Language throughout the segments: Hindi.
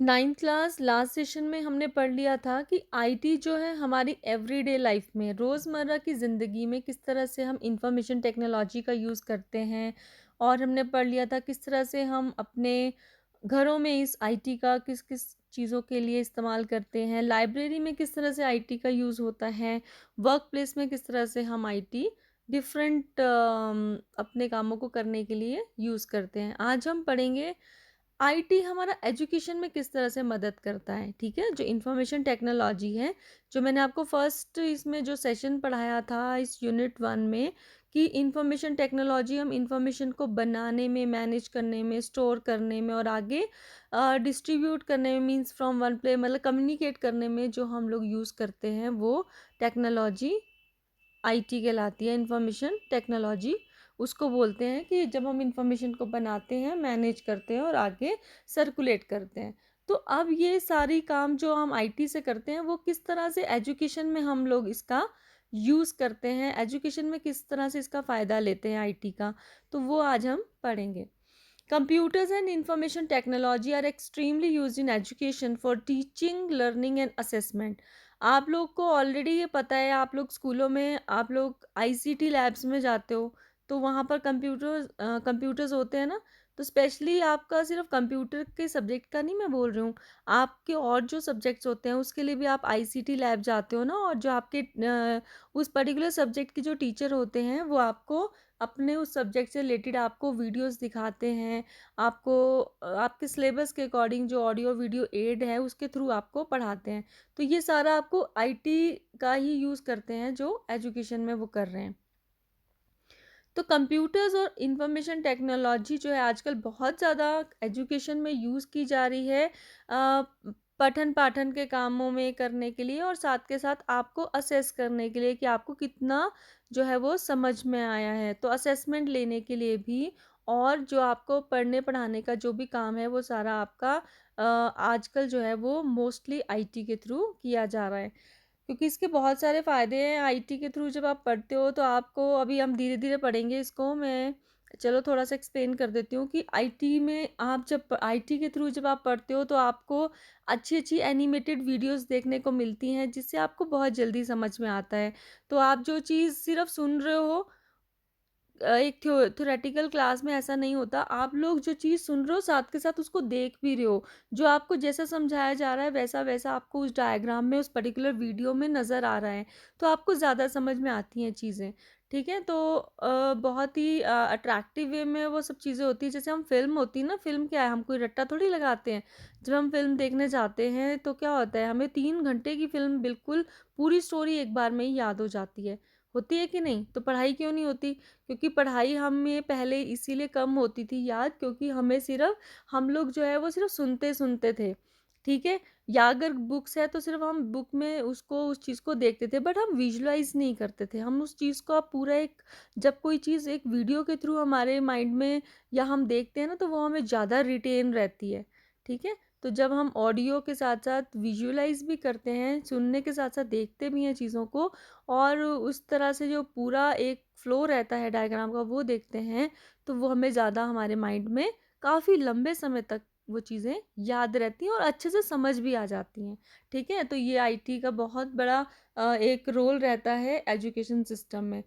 नाइन्थ क्लास लास्ट सेशन में हमने पढ़ लिया था कि आईटी जो है हमारी एवरीडे लाइफ में रोज़मर्रा की ज़िंदगी में किस तरह से हम इंफॉर्मेशन टेक्नोलॉजी का यूज़ करते हैं। और हमने पढ़ लिया था किस तरह से हम अपने घरों में इस आईटी का किस किस चीज़ों के लिए इस्तेमाल करते हैं, लाइब्रेरी में किस तरह से आईटी का यूज़ होता है, वर्क प्लेस में किस तरह से हम आईटी डिफरेंट अपने कामों को करने के लिए यूज़ करते हैं। आज हम पढ़ेंगे आईटी हमारा एजुकेशन में किस तरह से मदद करता है। ठीक है, जो इंफॉर्मेशन टेक्नोलॉजी है, जो मैंने आपको फर्स्ट इसमें जो सेशन पढ़ाया था इस यूनिट 1 में, कि इंफॉर्मेशन टेक्नोलॉजी हम इंफॉर्मेशन को बनाने में, मैनेज करने में, स्टोर करने में और आगे डिस्ट्रीब्यूट करने में, मींस फ्रॉम वन प्ले मतलब कम्युनिकेट करने में जो हम लोग यूज़ करते हैं वो टेक्नोलॉजी आईटी कहलाती है। इंफॉर्मेशन टेक्नोलॉजी उसको बोलते हैं कि जब हम इंफॉर्मेशन को बनाते हैं, मैनेज करते हैं और आगे सर्कुलेट करते हैं। तो अब ये सारी काम जो हम आईटी से करते हैं वो किस तरह से एजुकेशन में हम लोग इसका यूज़ करते हैं, एजुकेशन में किस तरह से इसका फ़ायदा लेते हैं आईटी का, तो वो आज हम पढ़ेंगे। Computers and information technology are extremely used in education for teaching, learning and assessment. आप लोग को ऑलरेडी ये पता है, आप लोग स्कूलों में आप लोग आईसीटी लैब्स में जाते हो, तो वहाँ पर कंप्यूटर्स होते हैं ना। तो स्पेशली आपका सिर्फ कंप्यूटर के सब्जेक्ट का नहीं मैं बोल रही हूँ, आपके और जो सब्जेक्ट्स होते हैं उसके लिए भी आप आईसीटी लैब जाते हो ना। और जो आपके उस पर्टिकुलर सब्जेक्ट के जो टीचर होते हैं वो आपको अपने उस सब्जेक्ट से रिलेटेड आपको वीडियोस दिखाते हैं, आपको आपके सिलेबस के अकॉर्डिंग जो ऑडियो वीडियो एड है उसके थ्रू आपको पढ़ाते हैं। तो ये सारा आपको आईटी का ही यूज़ करते हैं जो एजुकेशन में वो कर रहे हैं। तो कंप्यूटर्स और इंफॉर्मेशन टेक्नोलॉजी जो है आजकल बहुत ज़्यादा एजुकेशन में यूज़ की जा रही है, पठन पाठन के कामों में करने के लिए और साथ के साथ आपको असेस करने के लिए कि आपको कितना जो है वो समझ में आया है, तो असेसमेंट लेने के लिए भी। और जो आपको पढ़ने पढ़ाने का जो भी काम है वो सारा आपका आजकल जो है वो मोस्टली आईटी के थ्रू किया जा रहा है, क्योंकि इसके बहुत सारे फ़ायदे हैं। आईटी के थ्रू जब आप पढ़ते हो तो आपको, अभी हम धीरे-धीरे पढ़ेंगे इसको, मैं चलो थोड़ा-सा एक्सप्लेन कर देती हूँ कि आईटी में आप जब आईटी के थ्रू जब आप पढ़ते हो तो आपको अच्छी-अच्छी एनिमेटेड वीडियोज़ देखने को मिलती हैं, जिससे आपको बहुत जल्दी समझ में आता है। तो आप जो चीज़ सिर्फ़ सुन रहे हो, एक थ्योरेटिकल क्लास में ऐसा नहीं होता। आप लोग जो चीज़ सुन रहे हो साथ के साथ उसको देख भी रहे हो। जो आपको जैसा समझाया जा रहा है वैसा-वैसा आपको उस डायग्राम में, उस पर्टिकुलर वीडियो में नज़र आ रहा है। तो आपको ज़्यादा समझ में आती हैं चीज़ें। ठीक है? तो बहुत ही अट्रैक्टिव वे में वो सब चीज़ें होती हैं। जैसे हम फ़िल्म होती है ना, फ़िल्म क्या है, हम कोई रट्टा थोड़ी लगाते हैं। जब हम फ़िल्म देखने जाते हैं तो क्या होता है, हमें 3 घंटे की फ़िल्म बिल्कुल पूरी स्टोरी एक बार में ही याद हो जाती है। होती है कि नहीं? तो पढ़ाई क्यों नहीं होती? क्योंकि पढ़ाई हमें पहले इसीलिए कम होती थी याद, क्योंकि हमें सिर्फ, हम लोग जो है वो सिर्फ सुनते-सुनते थे। ठीक है? या अगर बुक्स है तो सिर्फ हम बुक में उसको, उस चीज़ को देखते थे, बट हम विजुअलाइज़ नहीं करते थे। हम उस चीज़ को अब पूरा एक, जब कोई चीज़ एक वीडियो के थ्रू हमारे माइंड में या हम देखते हैं ना तो वो हमें ज़्यादा रिटेन रहती है। ठीक है? तो जब हम ऑडियो के साथ-साथ विजुअलाइज़ भी करते हैं, सुनने के साथ-साथ देखते भी हैं चीज़ों को, और उस तरह से जो पूरा एक फ्लो रहता है डायग्राम का वो देखते हैं, तो वो हमें ज़्यादा हमारे माइंड में काफ़ी लंबे समय तक वो चीज़ें याद रहती हैं और अच्छे से समझ भी आ जाती हैं। ठीक है? तो ये आईटी का बहुत बड़ा एक रोल रहता है एजुकेशन सिस्टम में।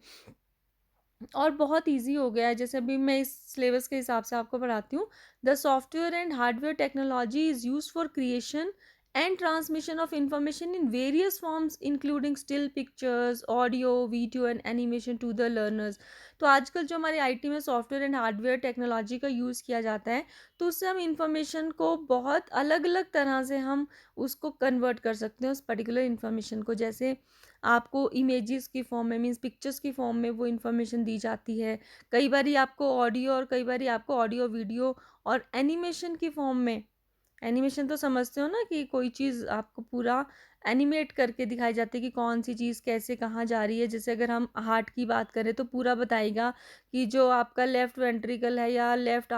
और बहुत ईज़ी हो गया है, जैसे अभी मैं इस सिलेबस के हिसाब से आपको पढ़ाती हूँ। The software and hardware technology is used for creation and transmission of information in various forms including still pictures, audio, video and animation to the learners. तो आजकल जो हमारे आईटी में सॉफ्टवेयर एंड हार्डवेयर टेक्नोलॉजी का यूज़ किया जाता है, तो उससे हम इंफॉर्मेशन को बहुत अलग-अलग तरह से हम उसको कन्वर्ट कर सकते हैं उस पर्टिकुलर इंफॉर्मेशन को। जैसे आपको इमेजेस की फॉर्म में, मीन्स पिक्चर्स की फॉर्म में वो इन्फॉर्मेशन दी जाती है। कई बारी आपको ऑडियो और कई बारी आपको ऑडियो वीडियो और एनिमेशन की फॉर्म में, एनिमेशन तो समझते हो ना कि कोई चीज़ आपको पूरा एनिमेट करके दिखाई जाती है कि कौन सी चीज़ कैसे कहाँ जा रही है। जैसे अगर हम हार्ट की बात करें तो पूरा बताएगा कि जो आपका लेफ्ट वेंट्रिकल है या लेफ्ट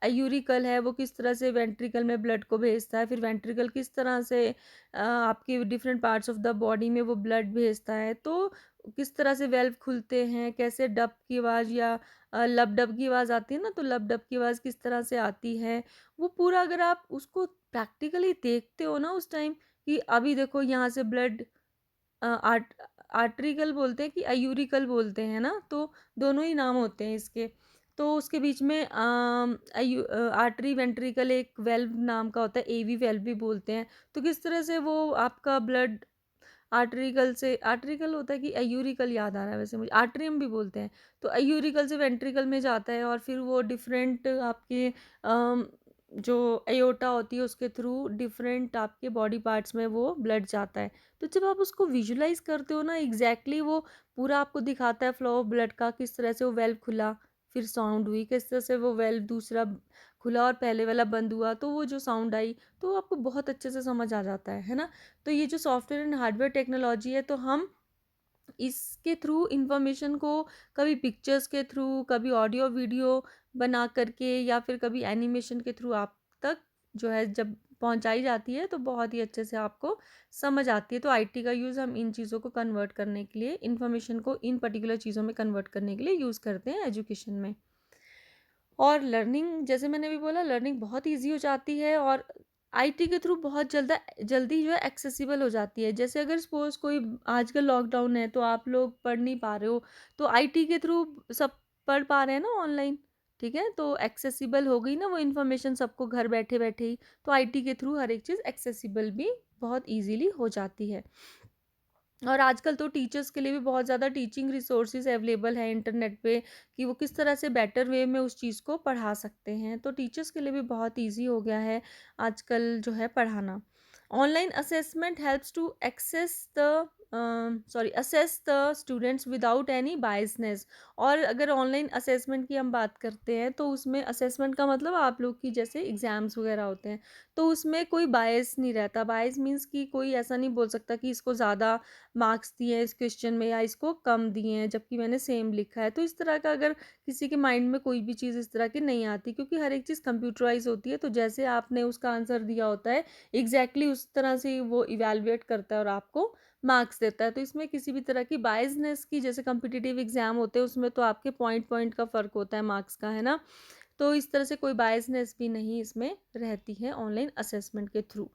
यूरिकल है वो किस तरह से वेंट्रिकल में ब्लड को भेजता है, फिर वेंट्रिकल किस तरह से आपकी different parts of the body में वो ब्लड भेजता है, तो किस तरह से वेल्व खुलते हैं, कैसे डप की आवाज़ या लब-डब की आवाज़ आती है ना, तो लब-डब की आवाज़ किस तरह से आती है, वो पूरा अगर आप उसको प्रैक्टिकली देखते हो ना उस टाइम, कि अभी देखो यहाँ से ब्लड आर्टरिकल बोलते हैं कि अयूरिकल बोलते हैं ना, तो दोनों ही नाम होते हैं इसके। तो उसके बीच में आर्टरी वेंट्रिकल एक वेल्व नाम का होता है, एवी वेल्व भी बोलते हैं। तो किस तरह से वो आपका ब्लड आर्टरिकल से, आर्टरिकल होता है कि अयूरिकल, याद आ रहा है वैसे मुझे, आर्टरियम भी बोलते हैं। तो अयूरिकल से वेंट्रिकल में जाता है और फिर वो डिफरेंट आपके जो एयोटा होती है उसके थ्रू डिफरेंट आपके बॉडी पार्ट्स में वो ब्लड जाता है। तो जब आप उसको विजुलाइज करते हो ना, एग्जैक्टली वो पूरा आपको दिखाता है फ्लो ऑफ ब्लड का, किस तरह से वो वेल्व खुला, फिर साउंड हुई, किस तरह से वो वेल्व दूसरा खुला और पहले वाला बंद हुआ, तो वो जो साउंड आई, तो आपको बहुत अच्छे से समझ आ जाता है ना। तो ये जो सॉफ्टवेयर एंड हार्डवेयर टेक्नोलॉजी है, तो हम इसके थ्रू इंफॉर्मेशन को कभी पिक्चर्स के थ्रू, कभी ऑडियो वीडियो बना करके, या फिर कभी एनिमेशन के थ्रू आप तक जो है जब पहुंचाई जाती है, तो बहुत ही अच्छे से आपको समझ आती है। तो आईटी का यूज़ हम इन चीज़ों को कन्वर्ट करने के लिए, इंफॉर्मेशन को इन पर्टिकुलर चीज़ों में कन्वर्ट करने के लिए यूज़ करते हैं एजुकेशन में। और लर्निंग, जैसे मैंने भी बोला, लर्निंग बहुत ईजी हो जाती है और आईटी के थ्रू बहुत जल्दी जो है एक्सेसिबल हो जाती है। जैसे अगर सपोज कोई आजकल लॉकडाउन है तो आप लोग पढ़ नहीं पा रहे हो, तो आईटी के थ्रू सब पढ़ पा रहे हैं ना ऑनलाइन, ठीक है, तो एक्सेसिबल हो गई ना वो इन्फॉर्मेशन सबको घर बैठे बैठे ही। तो आईटी के थ्रू हर एक चीज़ एक्सेसिबल भी बहुत ईजीली हो जाती है। और आजकल तो टीचर्स के लिए भी बहुत ज़्यादा टीचिंग रिसोर्सेज अवेलेबल है इंटरनेट पे, कि वो किस तरह से बेटर वे में उस चीज़ को पढ़ा सकते हैं। तो टीचर्स के लिए भी बहुत इजी हो गया है आजकल जो है पढ़ाना। Online assessment helps to assess the students without any biasness. और अगर ऑनलाइन असेसमेंट की हम बात करते हैं, तो उसमें असेसमेंट का मतलब आप लोग की जैसे एग्ज़ाम्स वगैरह होते हैं, तो उसमें कोई बायस नहीं रहता। बायस मीन्स कि कोई ऐसा नहीं बोल सकता कि इसको ज़्यादा मार्क्स दिए हैं इस क्वेश्चन में या इसको कम दिए हैं जबकि मैंने सेम लिखा है। तो इस तरह का अगर किसी के माइंड में कोई भी चीज़ इस तरह की नहीं आती, क्योंकि हर एक चीज़ कंप्यूटराइज होती है, तो जैसे आपने उसका आंसर दिया होता है एग्जैक्टली उस तरह से वो इवेलुएट करता है और आपको मार्क्स देता है। तो इसमें किसी भी तरह की बायसनेस की, जैसे कम्पिटिटिव एग्जाम होते हैं उसमें तो आपके पॉइंट पॉइंट का फ़र्क होता है मार्क्स का, है ना। तो इस तरह से कोई बायसनेस भी नहीं इसमें रहती है ऑनलाइन असेसमेंट के through.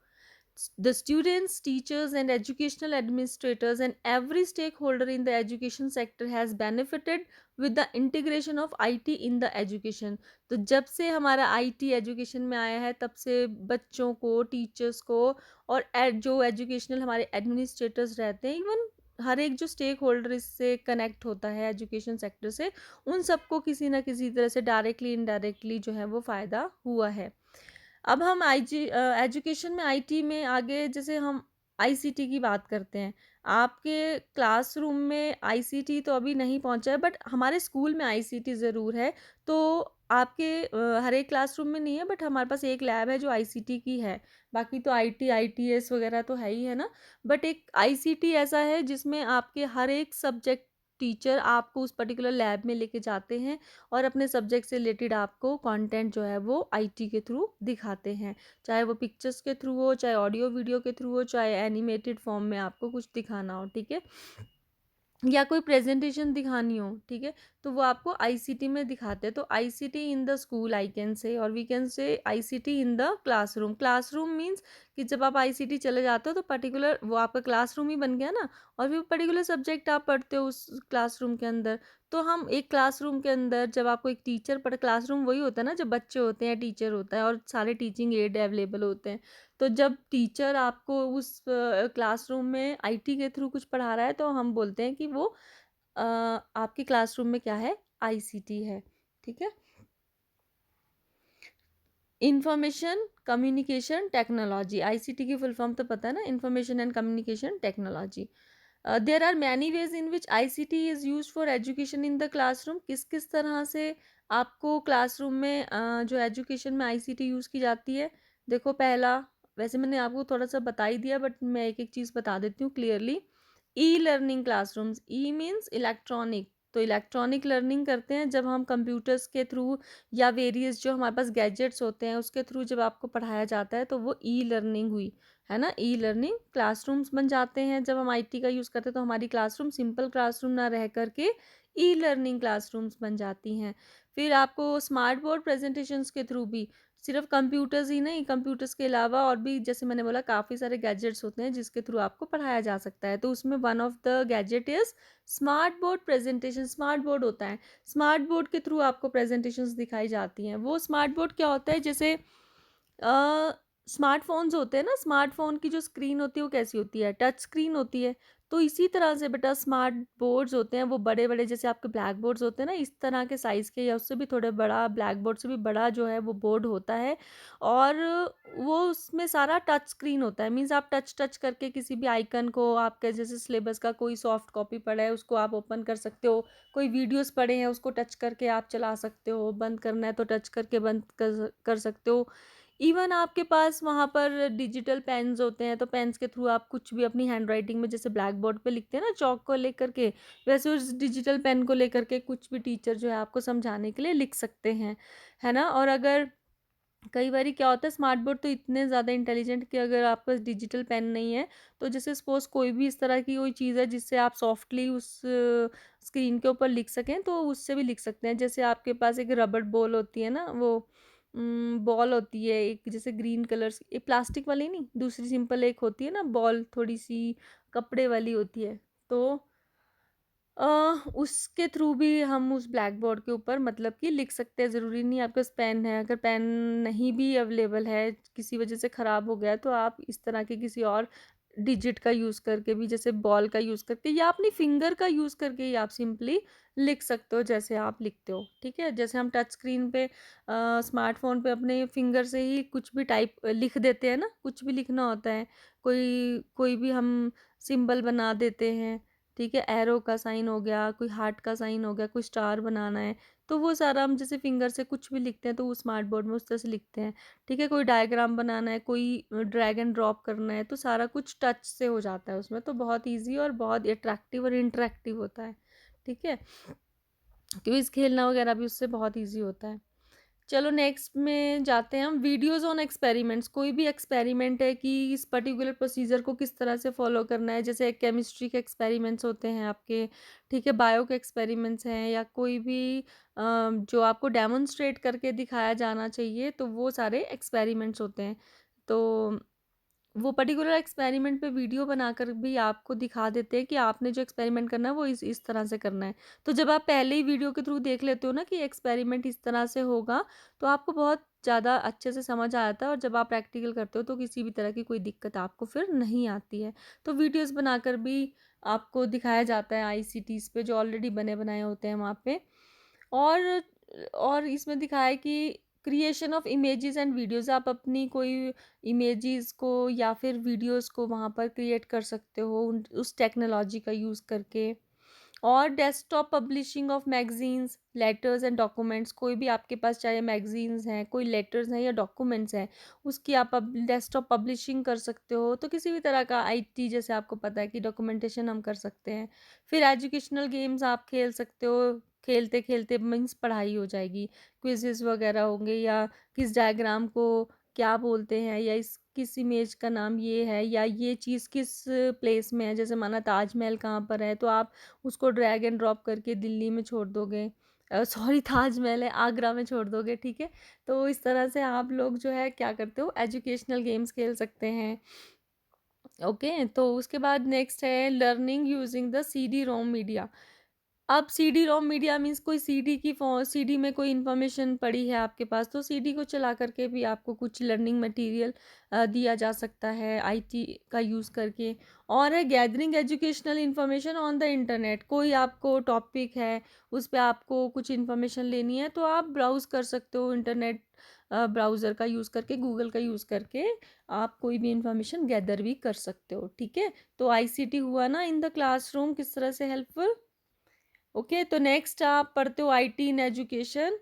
The students, teachers, and educational administrators and every stakeholder in the education sector has benefited with the integration of IT in the education. तो जब से हमारा IT एजुकेशन में आया है, तब से बच्चों को, टीचर्स को, और जो एजुकेशनल हमारे एडमिनिस्ट्रेटर्स रहते हैं, इवन हर एक जो स्टेक होल्डर इससे कनेक्ट होता है एजुकेशन सेक्टर से, उन सबको किसी ना किसी तरह से डायरेक्टली इनडायरेक्टली जो है वो फ़ायदा हुआ है। अब हम एजुकेशन में आईटी में आगे, जैसे हम आईसीटी की बात करते हैं। आपके क्लासरूम में आईसीटी तो अभी नहीं पहुंचा है, बट हमारे स्कूल में आईसीटी ज़रूर है। तो आपके हर एक क्लासरूम में नहीं है, बट हमारे पास एक लैब है जो आईसीटी की है। बाकी तो आईटी आईटीएस वगैरह तो है ही, है ना। बट एक आईसीटी ऐसा है जिसमें आपके हर एक सब्जेक्ट टीचर आपको उस पर्टिकुलर लैब में लेके जाते हैं और अपने सब्जेक्ट से रिलेटेड आपको कंटेंट जो है वो आईटी के थ्रू दिखाते हैं। चाहे वो पिक्चर्स के थ्रू हो, चाहे ऑडियो वीडियो के थ्रू हो, चाहे एनिमेटेड फॉर्म में आपको कुछ दिखाना हो, ठीक है, या कोई प्रेजेंटेशन दिखानी हो, ठीक है, तो वो आपको आईसीटी में दिखाते हैं। तो ICT in the school I can say, और we can say ICT in the classroom. Classroom means कि जब आप आईसीटी चले जाते हो तो पर्टिकुलर वो आपका क्लासरूम ही बन गया ना, और फिर पर्टिकुलर सब्जेक्ट आप पढ़ते हो उस क्लासरूम के अंदर। तो हम एक क्लासरूम के अंदर, जब आपको एक टीचर पढ़, क्लासरूम वही होता है ना जब बच्चे होते हैं, टीचर होता है और सारे टीचिंग एड अवेलेबल होते हैं। तो जब टीचर आपको उस क्लासरूम में आईटी के थ्रू कुछ पढ़ा रहा है, तो हम बोलते हैं कि वो आपके क्लासरूम में क्या है, आईसीटी है, ठीक है। इंफॉर्मेशन कम्युनिकेशन टेक्नोलॉजी, आईसीटी की फुल फॉर्म तो पता है ना, information and communication technology. There are many ways in which ICT is use for education in the classroom. किस किस तरह से आपको क्लासरूम में जो एजुकेशन में आईसीटी यूज़ की जाती है। देखो, पहला, वैसे मैंने आपको थोड़ा सा बता ही दिया, बट मैं एक एक चीज़ बता देती हूँ clearly. E learning classrooms, E means electronic. तो इलेक्ट्रॉनिक लर्निंग करते हैं जब हम कंप्यूटर्स के थ्रू या वेरियस जो हमारे पास गैजेट्स होते हैं उसके थ्रू जब आपको पढ़ाया जाता है, तो वो ई लर्निंग हुई, है ना। ई लर्निंग क्लासरूम्स बन जाते हैं जब हम आईटी का यूज़ करते हैं। तो हमारी क्लासरूम सिंपल क्लासरूम ना रह करके ई लर्निंग क्लासरूम्स बन जाती हैं। फिर आपको स्मार्ट बोर्ड प्रेजेंटेशंस के थ्रू भी सिर्फ कंप्यूटर्स ही नहीं, कंप्यूटर्स के अलावा और भी जैसे मैंने बोला काफ़ी सारे गैजेट्स होते हैं जिसके थ्रू आपको पढ़ाया जा सकता है। तो उसमें one of the gadget is smart board presentation. Smart board होता है, स्मार्ट बोर्ड के थ्रू आपको प्रेजेंटेशंस दिखाई जाती हैं। वो स्मार्ट बोर्ड क्या होता है, जैसे स्मार्टफ़ोन्स होते हैं ना, स्मार्टफ़ोन की जो स्क्रीन होती है वो कैसी होती है? टच स्क्रीन होती है। तो इसी तरह से बेटा स्मार्ट बोर्ड्स होते हैं, वो बड़े-बड़े जैसे आपके ब्लैक बोर्ड्स होते हैं ना, इस तरह के साइज़ के या उससे भी थोड़े बड़ा, ब्लैक बोर्ड से भी बड़ा जो है वो बोर्ड होता है। और वो उसमें सारा टच स्क्रीन होता है। मीन्स आप टच करके किसी भी आइकन को, आपके जैसे सिलेबस का कोई सॉफ्ट कॉपी पड़ा है उसको आप ओपन कर सकते हो, कोई वीडियोज़ पड़े हैं उसको टच करके आप चला सकते हो, बंद करना है तो टच करके बंद कर सकते हो। इवन आपके पास वहाँ पर डिजिटल पेन्स होते हैं, तो पेन्स के थ्रू आप कुछ भी अपनी हैंडराइटिंग में जैसे ब्लैक बोर्ड पे लिखते हैं ना चॉक को लेकर के, वैसे उस डिजिटल पेन को लेकर के कुछ भी टीचर जो है आपको समझाने के लिए लिख सकते हैं, है ना? और अगर कई बारी क्या होता है, स्मार्ट बोर्ड तो इतने ज़्यादा इंटेलिजेंट कि अगर आपके पास डिजिटल पेन नहीं है, तो जैसे सपोज़ कोई भी इस तरह की कोई चीज़ है जिससे आप सॉफ्टली उस स्क्रीन के ऊपर लिख सकें, तो उससे भी लिख सकते हैं। जैसे आपके पास एक रबड़ बॉल होती है ना, वो बॉल होती है एक, जैसे ग्रीन कलर्स ये प्लास्टिक वाली नहीं, दूसरी सिंपल एक होती है ना बॉल, थोड़ी-सी कपड़े वाली होती है। तो अ, उसके थ्रू भी हम उस ब्लैक बोर्ड के ऊपर मतलब कि लिख सकते हैं। ज़रूरी नहीं आपके पास पेन है, अगर पेन नहीं भी अवेलेबल है, किसी वजह से ख़राब हो गया है, तो आप इस तरह के किसी और डिजिट का यूज़ करके भी, जैसे बॉल का यूज़ करके या अपनी फिंगर का यूज़ करके ही आप सिंपली लिख सकते हो जैसे आप लिखते हो, ठीक है? जैसे हम टच स्क्रीन पे स्मार्टफ़ोन पे अपने फिंगर से ही कुछ भी टाइप लिख देते हैं ना, कुछ भी लिखना होता है, कोई कोई भी हम सिंबल बना देते हैं, ठीक है? एरो का साइन हो गया, कोई हार्ट का साइन हो गया, कोई स्टार बनाना है, तो वो सारा हम जैसे फिंगर से कुछ भी लिखते हैं तो वो स्मार्ट बोर्ड में उस तरह से लिखते हैं, ठीक है? कोई डायग्राम बनाना है, कोई ड्रैग एंड ड्रॉप करना है, तो सारा कुछ टच से हो जाता है उसमें, तो बहुत ईज़ी और बहुत अट्रैक्टिव और इंटरैक्टिव होता है, ठीक है? क्विज़ खेलना वगैरह भी उससे बहुत ईज़ी होता है। चलो नेक्स्ट में जाते हैं हम, वीडियोस ऑन एक्सपेरिमेंट्स। कोई भी एक्सपेरिमेंट है कि इस पर्टिकुलर प्रोसीजर को किस तरह से फॉलो करना है, जैसे केमिस्ट्री के एक्सपेरिमेंट्स होते हैं आपके, ठीक है, बायो के एक्सपेरिमेंट्स हैं, या कोई भी जो आपको डेमोन्स्ट्रेट करके दिखाया जाना चाहिए, तो वो सारे एक्सपेरिमेंट्स होते हैं। तो वो पर्टिकुलर एक्सपेरिमेंट पे वीडियो बनाकर भी आपको दिखा देते हैं कि आपने जो एक्सपेरिमेंट करना है वो इस तरह से करना है। तो जब आप पहले ही वीडियो के थ्रू देख लेते हो ना कि एक्सपेरिमेंट इस तरह से होगा, तो आपको बहुत ज़्यादा अच्छे से समझ आ जाता है, और जब आप प्रैक्टिकल करते हो तो किसी भी तरह की कोई दिक्कत आपको फिर नहीं आती है। तो वीडियोज़ बनाकर भी आपको दिखाया जाता है आईसीटीज़ पे, जो ऑलरेडी बने बनाए होते हैं वहाँ पे। और इसमें दिखाया है कि creation of images and videos, आप अपनी कोई इमेजेस को या फिर वीडियोस को वहाँ पर क्रिएट कर सकते हो उस टेक्नोलॉजी का यूज़ करके। और desktop publishing of magazines, letters and documents, कोई भी आपके पास चाहे मैगजीन्स हैं, कोई लेटर्स हैं या डॉक्यूमेंट्स हैं, उसकी आप डेस्कटॉप पब्लिशिंग कर सकते हो। तो किसी भी तरह का आईटी, जैसे आपको पता है कि डॉक्यूमेंटेशन हम कर सकते हैं। फिर एजुकेशनल गेम्स आप खेल सकते हो, खेलते खेलते मीन्स पढ़ाई हो जाएगी, क्विजेस वगैरह होंगे, या किस डायग्राम को क्या बोलते हैं, या इस किस इमेज का नाम ये है, या ये चीज़ किस प्लेस में है, जैसे माना ताजमहल कहाँ पर है, तो आप उसको ड्रैग एंड ड्रॉप करके दिल्ली में छोड़ दोगे, सॉरी ताजमहल है आगरा में छोड़ दोगे, ठीक है? तो इस तरह से आप लोग जो है क्या करते हो, एजुकेशनल गेम्स खेल सकते हैं। ओके, तो उसके बाद नेक्स्ट है learning using the CD ROM media. अब सीडी रोम मीडिया मीन्स कोई सीडी की सीडी में कोई इन्फॉर्मेशन पड़ी है आपके पास, तो सीडी को चला करके भी आपको कुछ लर्निंग मटेरियल दिया जा सकता है आईटी का यूज़ करके। और है gathering educational information on the internet, कोई आपको टॉपिक है उस पर आपको कुछ इन्फॉर्मेशन लेनी है, तो आप ब्राउज़ कर सकते हो इंटरनेट, ब्राउज़र का यूज़ करके, गूगल का यूज़ करके आप कोई भी इन्फॉर्मेशन गैदर भी कर सकते हो, ठीक है? तो आईसीटी हुआ ना इन द क्लासरूम किस तरह से हेल्पफुल। ओके, तो नेक्स्ट आप पढ़ते हो आईटी इन एजुकेशन।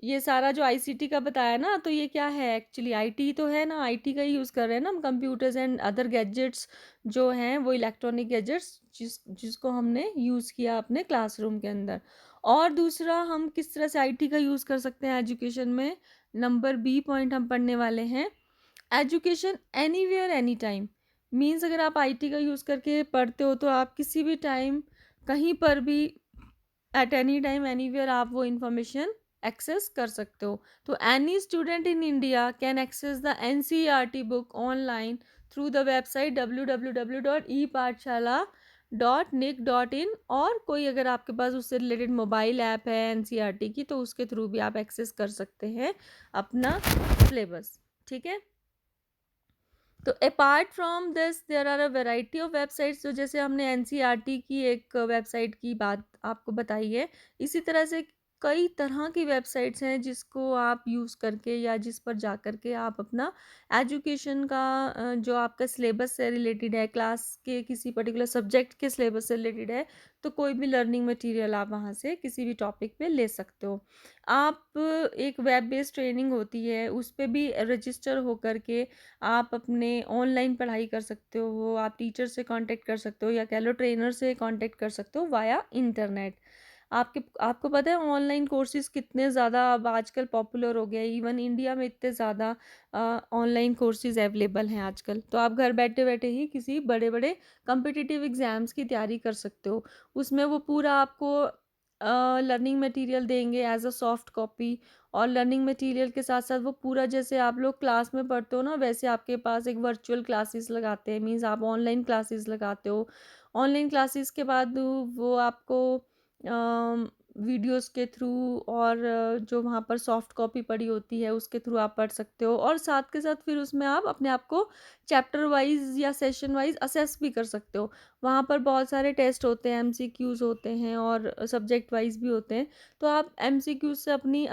ये सारा जो आईसीटी का बताया ना, तो ये क्या है एक्चुअली, आईटी तो है ना, आईटी का ही यूज़ कर रहे हैं ना हम, कंप्यूटर्स एंड अदर गैजेट्स जो हैं वो इलेक्ट्रॉनिक गैजेट्स जिसको हमने यूज़ किया अपने क्लासरूम के अंदर। और दूसरा हम किस तरह से आईटी का यूज़ कर सकते हैं एजुकेशन में, नंबर बी पॉइंट हम पढ़ने वाले हैं, education anywhere any time. Means अगर आप आईटी का यूज़ करके पढ़ते हो तो आप किसी भी टाइम कहीं पर भी एट एनी टाइम एनीवेयर आप वो इंफॉर्मेशन एक्सेस कर सकते हो। तो any student in India can access the NCERT book online through the website www.epaathshala.nic.in, और कोई अगर आपके पास उससे रिलेटेड मोबाइल ऐप है एनसीईआरटी की तो उसके थ्रू भी आप एक्सेस कर सकते हैं अपना सिलेबस। ठीक है। तो apart from this there are a variety of websites, जो जैसे हमने एनसीईआरटी की एक वेबसाइट की बात आपको बताई है, इसी तरह से कई तरह की वेबसाइट्स हैं जिसको आप यूज़ करके या जिस पर जा कर के आप अपना एजुकेशन का जो आपका सिलेबस से रिलेटेड है, क्लास के किसी पर्टिकुलर सब्जेक्ट के सिलेबस से रिलेटेड है, तो कोई भी लर्निंग मटेरियल आप वहाँ से किसी भी टॉपिक पे ले सकते हो। आप एक वेब बेस्ड ट्रेनिंग होती है उस पे भी रजिस्टर होकर के आप अपने ऑनलाइन पढ़ाई कर सकते हो, आप टीचर से कांटेक्ट कर सकते हो या कह लो ट्रेनर से कांटेक्ट कर सकते हो वाया इंटरनेट। आपको पता है ऑनलाइन कोर्सेज कितने ज़्यादा अब आजकल पॉपुलर हो गए, इवन इंडिया में इतने ज़्यादा ऑनलाइन कोर्सेज अवेलेबल हैं आजकल। तो आप घर बैठे बैठे ही किसी बड़े बड़े कम्पिटिटिव एग्ज़ाम्स की तैयारी कर सकते हो। उसमें वो पूरा आपको लर्निंग मटेरियल देंगे एज अ सॉफ्ट कॉपी, और लर्निंग मटेरियल के साथ साथ वो पूरा जैसे आप लोग क्लास में पढ़ते हो ना, वैसे आपके पास एक वर्चुअल क्लासेस लगाते हैं, मीन्स आप ऑनलाइन क्लासेस लगाते हो। ऑनलाइन क्लासेस के बाद वो आपको वीडियोस के थ्रू और जो वहाँ पर सॉफ्ट कॉपी पड़ी होती है उसके थ्रू आप पढ़ सकते हो, और साथ के साथ फिर उसमें आप अपने आप को चैप्टर वाइज या सेशन वाइज असेस भी कर सकते हो। वहाँ पर बहुत सारे टेस्ट होते हैं, एमसीक्यूज होते हैं और सब्जेक्ट वाइज भी होते हैं। तो आप एमसीक्यू से अपने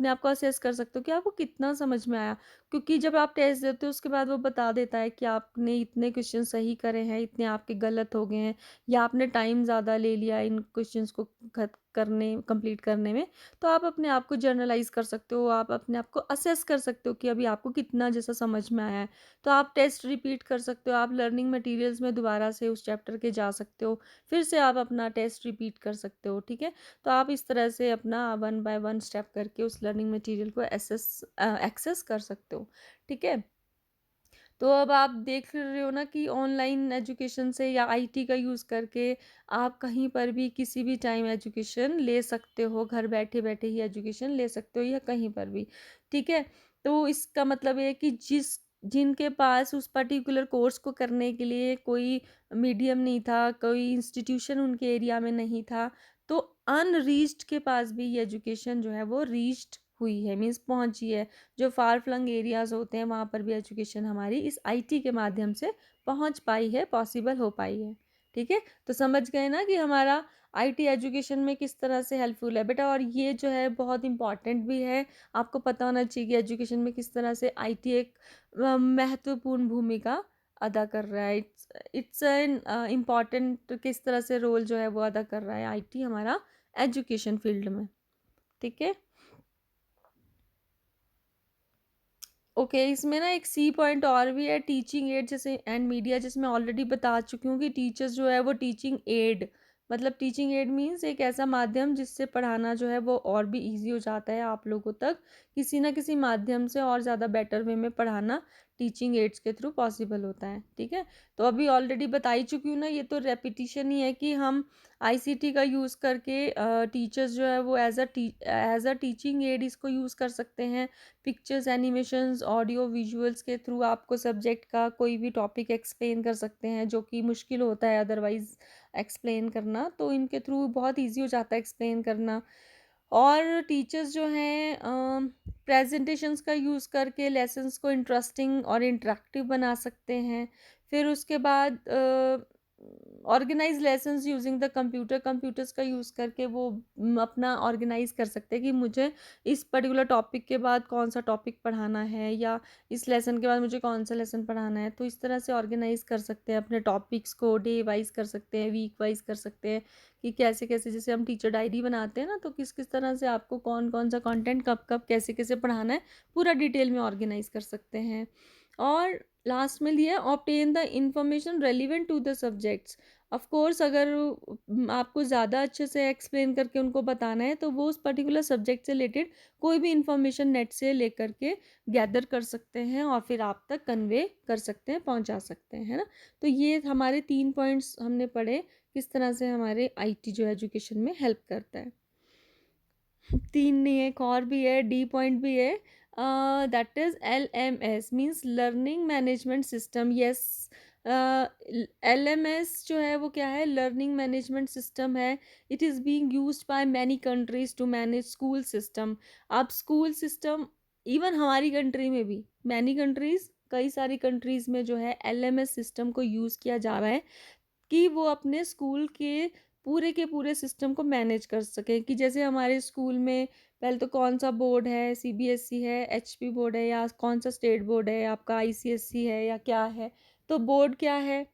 आप को असेस कर सकते हो कि आपको कितना समझ में आया, क्योंकि जब आप टेस्ट देते हो उसके बाद वो बता देता है कि आपने इतने क्वेश्चन सही करे हैं, इतने आपके गलत हो गए हैं, या आपने टाइम ज़्यादा ले लिया इन क्वेश्चंस को करने कंप्लीट करने में। तो आप अपने आप को जर्नलाइज कर सकते हो, आप अपने आप को असेस कर सकते हो कि अभी आपको कितना जैसा समझ में आया है। तो आप टेस्ट रिपीट कर सकते हो, आप लर्निंग मटेरियल्स में दोबारा से उस चैप्टर के जा सकते हो, फिर से आप अपना टेस्ट रिपीट कर सकते हो। ठीक है। तो आप इस तरह से अपना वन बाय वन स्टेप करके उस लर्निंग मटेरियल को एक्सेस कर सकते हो। ठीक है। तो अब आप देख रहे हो ना कि ऑनलाइन एजुकेशन से या आईटी का यूज़ करके आप कहीं पर भी किसी भी टाइम एजुकेशन ले सकते हो, घर बैठे बैठे ही एजुकेशन ले सकते हो या कहीं पर भी। ठीक है। तो इसका मतलब ये है कि जिनके पास उस पर्टिकुलर कोर्स को करने के लिए कोई मीडियम नहीं था, कोई इंस्टीट्यूशन उनके एरिया में नहीं था, तो अनरीच्ड के पास भी ये एजुकेशन जो है वो रीच्ड हुई है, मीन्स पहुंची है। जो फार फ्लंग एरियाज़ होते हैं वहाँ पर भी एजुकेशन हमारी इस आईटी के माध्यम से पहुँच पाई है, पॉसिबल हो पाई है। ठीक है। तो समझ गए ना कि हमारा आईटी एजुकेशन में किस तरह से हेल्पफुल है बेटा, और ये जो है बहुत इंपॉर्टेंट भी है। आपको पता होना चाहिए कि एजुकेशन में किस तरह से आईटी एक महत्वपूर्ण भूमिका अदा कर रहा है। इट्स एन इम्पॉर्टेंट किस तरह से रोल जो है वो अदा कर रहा है आईटी हमारा एजुकेशन फील्ड में। ठीक है। ओके, इसमें ना एक सी पॉइंट और भी है, टीचिंग एड जैसे एंड मीडिया, जिसमें ऑलरेडी बता चुकी हूँ कि टीचर्स जो है वो टीचिंग एड, मतलब टीचिंग एड मीन्स एक ऐसा माध्यम जिससे पढ़ाना जो है वो और भी इजी हो जाता है आप लोगों तक, किसी ना किसी माध्यम से और ज़्यादा बेटर वे में पढ़ाना टीचिंग एड्स के थ्रू पॉसिबल होता है। ठीक है। तो अभी ऑलरेडी बता ही चुकी हूँ ना, ये तो रेपिटिशन ही है कि हम आईसीटी का यूज़ करके टीचर्स जो है वो एज अ टीचिंग एड इसको यूज़ कर सकते हैं। पिक्चर्स, एनिमेशंस, ऑडियो विजुअल्स के थ्रू आपको सब्जेक्ट का कोई भी टॉपिक एक्सप्लेन कर सकते हैं जो कि मुश्किल होता है अदरवाइज एक्सप्लेन करना, तो इनके थ्रू बहुत इजी हो जाता है एक्सप्लेन करना। और टीचर्स जो हैं प्रेजेंटेशंस का यूज़ करके लेसन्स को इंटरेस्टिंग और इंटरेक्टिव बना सकते हैं। फिर उसके बाद organise lessons using the computers का यूज़ करके वो अपना ऑर्गेनाइज कर सकते हैं कि मुझे इस पर्टिकुलर टॉपिक के बाद कौन सा टॉपिक पढ़ाना है, या इस लेसन के बाद मुझे कौन सा लेसन पढ़ाना है। तो इस तरह से ऑर्गेनाइज कर सकते हैं अपने टॉपिक्स को, डे वाइज कर सकते हैं, वीक वाइज कर सकते हैं कि कैसे कैसे, जैसे हम टीचर डायरी बनाते हैं ना, तो किस किस तरह से आपको कौन कौन सा कंटेंट कब कब कैसे कैसे पढ़ाना है, पूरा डिटेल में ऑर्गेनाइज कर सकते हैं। और लास्ट में दिया obtain the information relevant to the subjects. Of course अगर आपको ज़्यादा अच्छे से एक्सप्लेन करके उनको बताना है तो वो उस पर्टिकुलर सब्जेक्ट से रिलेटेड कोई भी इंफॉर्मेशन नेट से लेकर के गैदर कर सकते हैं और फिर आप तक कन्वे कर सकते हैं, पहुंचा सकते हैं, है ना। तो ये हमारे 3 पॉइंट्स हमने पढ़े, किस तरह से हमारे आईटी जो एजुकेशन में हेल्प करता है। 3 नहीं है, एक और भी है, डी पॉइंट भी है, that is LMS means learning management system. Yes, LMS जो है वो क्या है, लर्निंग मैनेजमेंट सिस्टम है। It is being used by many countries to manage school system. अब स्कूल सिस्टम इवन हमारी कंट्री में भी, मैनी कंट्रीज, कई सारी कंट्रीज में जो है LMS सिस्टम को यूज़ किया जा रहा है कि वो अपने स्कूल के पूरे सिस्टम को मैनेज कर सकें। कि जैसे हमारे स्कूल में पहले तो कौन सा बोर्ड है, CBSE है, HP बोर्ड है, या कौन सा स्टेट बोर्ड है आपका, ICSE है या क्या है। तो बोर्ड क्या है,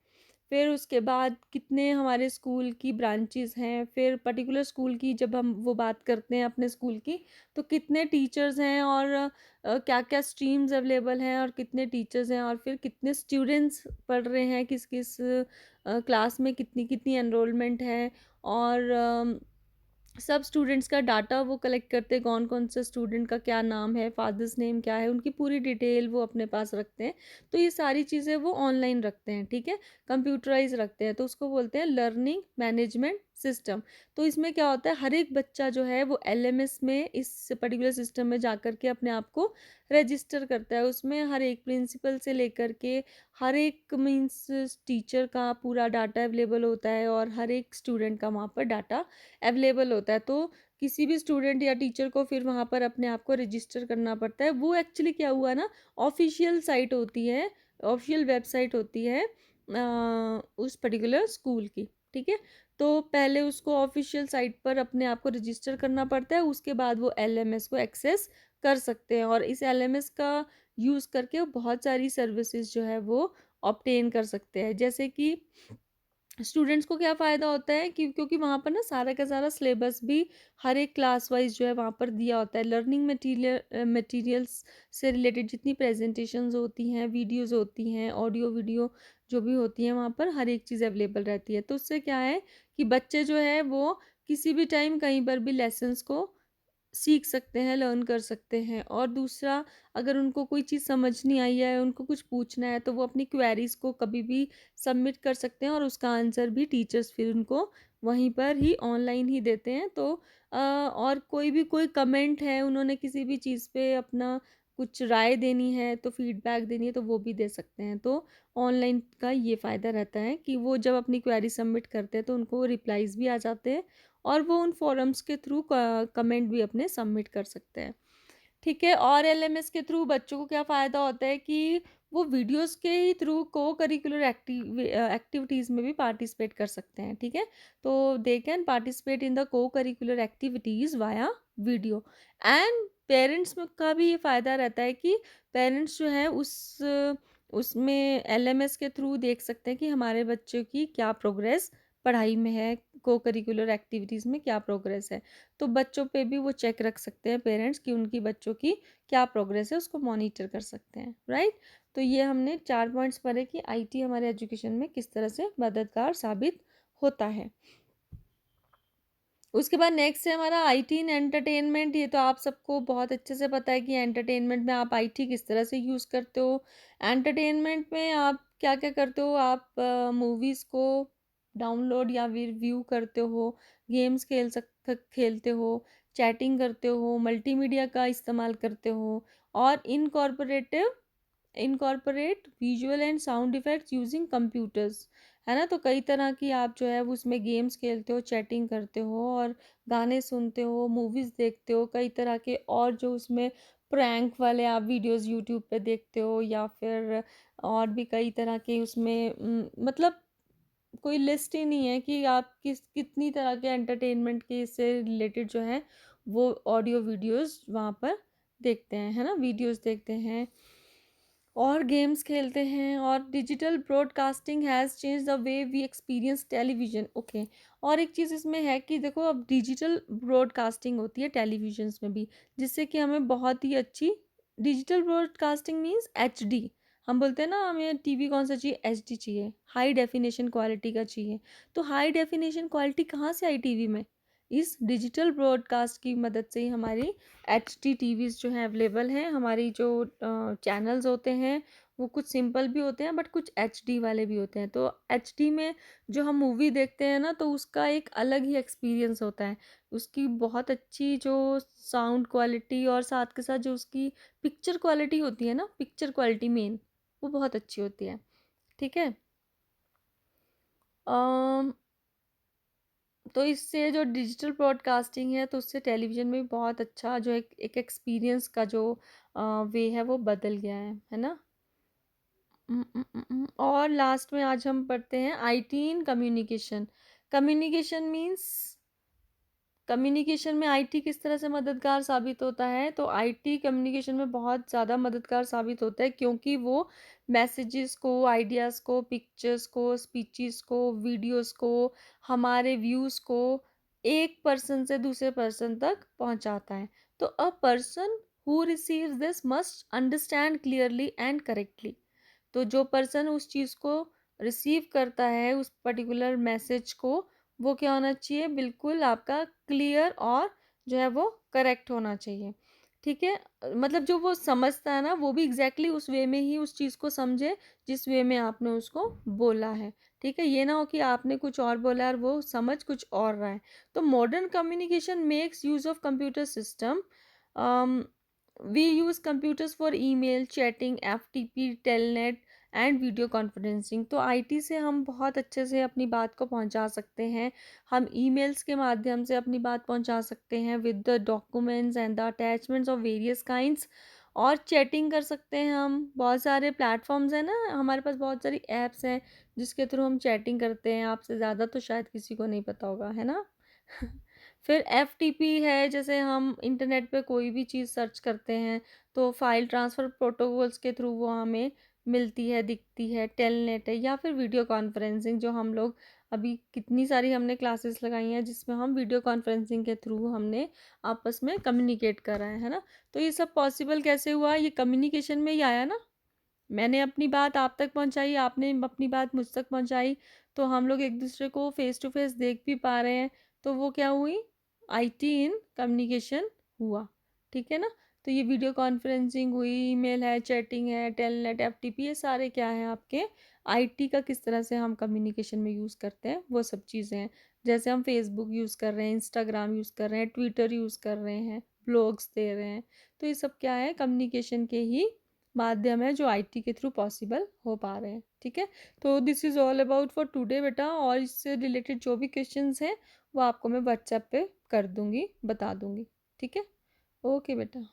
फिर उसके बाद कितने हमारे स्कूल की ब्रांचेस हैं, फिर पर्टिकुलर स्कूल की जब हम वो बात करते हैं अपने स्कूल की, तो कितने टीचर्स हैं और क्या क्या स्ट्रीम्स अवेलेबल हैं और कितने टीचर्स हैं, और फिर कितने स्टूडेंट्स पढ़ रहे हैं, किस किस क्लास में कितनी कितनी एनरोलमेंट है, और सब स्टूडेंट्स का डाटा वो कलेक्ट करते हैं, कौन कौन से स्टूडेंट का क्या नाम है, फादर्स नेम क्या है, उनकी पूरी डिटेल वो अपने पास रखते हैं। तो ये सारी चीज़ें वो ऑनलाइन रखते हैं, ठीक है, कंप्यूटराइज रखते हैं, तो उसको बोलते हैं लर्निंग मैनेजमेंट सिस्टम। तो इसमें क्या होता है, हर एक बच्चा जो है वो LMS में, इस पर्टिकुलर सिस्टम में जा कर के अपने आप को रजिस्टर करता है। उसमें हर एक प्रिंसिपल से लेकर के हर एक मीन्स टीचर का पूरा डाटा अवेलेबल होता है और हर एक स्टूडेंट का वहाँ पर डाटा अवेलेबल होता है। तो किसी भी स्टूडेंट या टीचर को फिर वहाँ पर अपने आप को रजिस्टर करना पड़ता है। वो एक्चुअली क्या हुआ ना, ऑफिशियल साइट होती है, ऑफिशियल वेबसाइट होती है उस पर्टिकुलर स्कूल की, ठीक है। तो पहले उसको ऑफिशियल साइट पर अपने आप को रजिस्टर करना पड़ता है, उसके बाद वो LMS को एक्सेस कर सकते हैं, और इस LMS का यूज़ करके वो बहुत सारी सर्विसेज जो है वो ऑब्टेन कर सकते हैं। जैसे कि स्टूडेंट्स को क्या फ़ायदा होता है कि क्योंकि वहाँ पर ना सारा का सारा सिलेबस भी हर एक क्लास वाइज जो है वहाँ पर दिया होता है। लर्निंग मटेरियल्स से रिलेटेड जितनी प्रेजेंटेशंस होती हैं, वीडियोस होती हैं, ऑडियो वीडियो जो भी होती हैं, वहाँ पर हर एक चीज़ अवेलेबल रहती है। तो उससे क्या है कि बच्चे जो है वो किसी भी टाइम कहीं पर भी लेसन्स को सीख सकते हैं, लर्न कर सकते हैं। और दूसरा, अगर उनको कोई चीज़ समझ नहीं आई है, उनको कुछ पूछना है, तो वो अपनी क्वेरीज़ को कभी भी सबमिट कर सकते हैं और उसका आंसर भी टीचर्स फिर उनको वहीं पर ही ऑनलाइन ही देते हैं। तो और कोई कमेंट है, उन्होंने किसी भी चीज़ पे अपना कुछ राय देनी है, तो फीडबैक देनी है, तो वो भी दे सकते हैं। तो ऑनलाइन का ये फ़ायदा रहता है कि वो जब अपनी क्वेरी सबमिट करते हैं तो उनको रिप्लाईज़ भी आ जाते हैं और वो उन फोरम्स के थ्रू कमेंट भी अपने सबमिट कर सकते हैं, ठीक है। और LMS के थ्रू बच्चों को क्या फ़ायदा होता है कि वो वीडियोस के ही थ्रू को करिकुलर एक्टिविटीज़ में भी पार्टिसिपेट कर सकते हैं, ठीक है। तो they can participate in the co curricular activities via video. And parents का भी ये फ़ायदा रहता है कि पेरेंट्स जो है उसमें LMS के थ्रू देख सकते हैं कि हमारे बच्चों की क्या प्रोग्रेस पढ़ाई में है, को करिकुलर एक्टिविटीज़ में क्या प्रोग्रेस है। तो बच्चों पे भी वो चेक रख सकते हैं पेरेंट्स कि उनकी बच्चों की क्या प्रोग्रेस है, उसको मॉनिटर कर सकते हैं, राइट। तो ये हमने 4 पॉइंट्स पढ़े कि IT हमारे एजुकेशन में किस तरह से मददगार साबित होता है। उसके बाद नेक्स्ट है हमारा IT इन एंटरटेनमेंट। ये तो आप सबको बहुत अच्छे से पता है कि एंटरटेनमेंट में आप IT किस तरह से यूज़ करते हो। एंटरटेनमेंट में आप क्या क्या करते हो, आप मूवीज़ को डाउनलोड या रिव्यू करते हो, गेम्स खेलते हो, चैटिंग करते हो, मल्टीमीडिया का इस्तेमाल करते हो, और incorporate visual and sound effects using computers, है ना। तो कई तरह की आप जो है वो उसमें गेम्स खेलते हो, चैटिंग करते हो, और गाने सुनते हो, मूवीज़ देखते हो, कई तरह के और जो उसमें प्रैंक वाले आप वीडियोस यूट्यूब पे देखते हो, या फिर और भी कई तरह के उसमें मतलब कोई लिस्ट ही नहीं है कि आप कितनी तरह के एंटरटेनमेंट के से रिलेटेड जो है वो ऑडियो वीडियोस वहाँ पर देखते हैं, है ना, वीडियोस देखते हैं और गेम्स खेलते हैं। और digital broadcasting has change the way we experience television, okay. और एक चीज़ इसमें है कि देखो अब डिजिटल ब्रॉडकास्टिंग होती है टेलीविजन्स में भी, जिससे कि हमें बहुत ही अच्छी डिजिटल ब्रॉडकास्टिंग मीन्स HD, हम बोलते हैं ना हमें टीवी कौन सा चाहिए, एचडी चाहिए, हाई डेफिनेशन क्वालिटी का चाहिए। तो हाई डेफिनेशन क्वालिटी कहाँ से आई टीवी में? इस डिजिटल ब्रॉडकास्ट की मदद से ही हमारी एचडी टीवीज जो हैं अवेलेबल हैं। हमारी जो चैनल्स होते हैं वो कुछ सिंपल भी होते हैं बट कुछ एचडी वाले भी होते हैं। तो एचडी में जो हम मूवी देखते हैं ना तो उसका एक अलग ही एक्सपीरियंस होता है। उसकी बहुत अच्छी जो साउंड क्वालिटी और साथ के साथ जो उसकी पिक्चर क्वालिटी होती है ना, पिक्चर क्वालिटी मेन, वो बहुत अच्छी होती है। ठीक है। अम, तो इससे जो डिजिटल ब्रॉडकास्टिंग है तो उससे टेलीविज़न में बहुत अच्छा जो एक एक्सपीरियंस का जो वे है वो बदल गया है ना? और लास्ट में आज हम पढ़ते हैं IT in communication. Communication means communication में आईटी किस तरह से मददगार साबित होता है? तो आईटी कम्युनिकेशन में बहुत ज़्यादा मददगार साबित होता है क्योंकि वो मैसेजेस को, आइडियाज़ को, पिक्चर्स को, स्पीचेस को, वीडियोस को, हमारे व्यूज़ को एक पर्सन से दूसरे पर्सन तक पहुंचाता है। तो a person who receives this must understand clearly and correctly. तो जो पर्सन उस चीज़ को रिसीव करता है, उस पर्टिकुलर मैसेज को, वो क्या होना चाहिए, बिल्कुल आपका क्लियर और जो है वो करेक्ट होना चाहिए। ठीक है। मतलब जो वो समझता है ना वो भी एग्जैक्टली उस वे में ही उस चीज़ को समझे जिस वे में आपने उसको बोला है। ठीक है, ये ना हो कि आपने कुछ और बोला और वो समझ कुछ और रहा है। तो modern communication makes use of computer system. We use computers for email, chatting, FTP, telnet and video conferencing. तो आईटी से हम बहुत अच्छे से अपनी बात को पहुंचा सकते हैं। हम ईमेल्स के माध्यम से अपनी बात पहुंचा सकते हैं with the documents and the attachments of various kinds. और चैटिंग कर सकते हैं हम। बहुत सारे प्लेटफॉर्म्स हैं ना, हमारे पास बहुत सारी ऐप्स हैं जिसके थ्रू हम चैटिंग करते हैं। आपसे ज़्यादा तो शायद किसी को नहीं पता होगा, है ना? फिर एफटीपी है, जैसे हम इंटरनेट पे कोई भी चीज़ सर्च करते हैं तो फाइल ट्रांसफ़र प्रोटोकॉल्स के थ्रू वो हमें मिलती है, दिखती है। टेलनेट है, या फिर वीडियो कॉन्फ्रेंसिंग जो हम लोग अभी कितनी सारी हमने क्लासेस लगाई हैं जिसमें हम वीडियो कॉन्फ्रेंसिंग के थ्रू हमने आपस में कम्युनिकेट करा है ना? तो ये सब पॉसिबल कैसे हुआ? ये कम्युनिकेशन में ही आया ना। मैंने अपनी बात आप तक पहुंचाई, आपने अपनी बात मुझ तक पहुंचाई, तो हम लोग एक दूसरे को फेस टू फेस देख भी पा रहे हैं। तो वो क्या हुई? आईटी इन कम्युनिकेशन हुआ। ठीक है ना? तो ये वीडियो कॉन्फ्रेंसिंग हुई, ईमेल है, चैटिंग है, टेलनेट, एफटीपी, ये सारे क्या हैं आपके आईटी का किस तरह से हम कम्युनिकेशन में यूज़ करते हैं वो सब चीज़ें हैं। जैसे हम फेसबुक यूज़ कर रहे हैं, इंस्टाग्राम यूज़ कर रहे हैं, ट्विटर यूज़ कर रहे हैं, ब्लॉग्स दे रहे हैं। तो ये सब क्या है, कम्युनिकेशन के ही माध्यम है जो आईटी के थ्रू पॉसिबल हो पा रहे हैं। ठीक है। तो this is all about for today बेटा। और इससे रिलेटेड जो भी क्वेश्चंस हैं वो आपको मैं व्हाट्सएप पे कर दूंगी, बता दूंगी। ठीक है। ओके बेटा।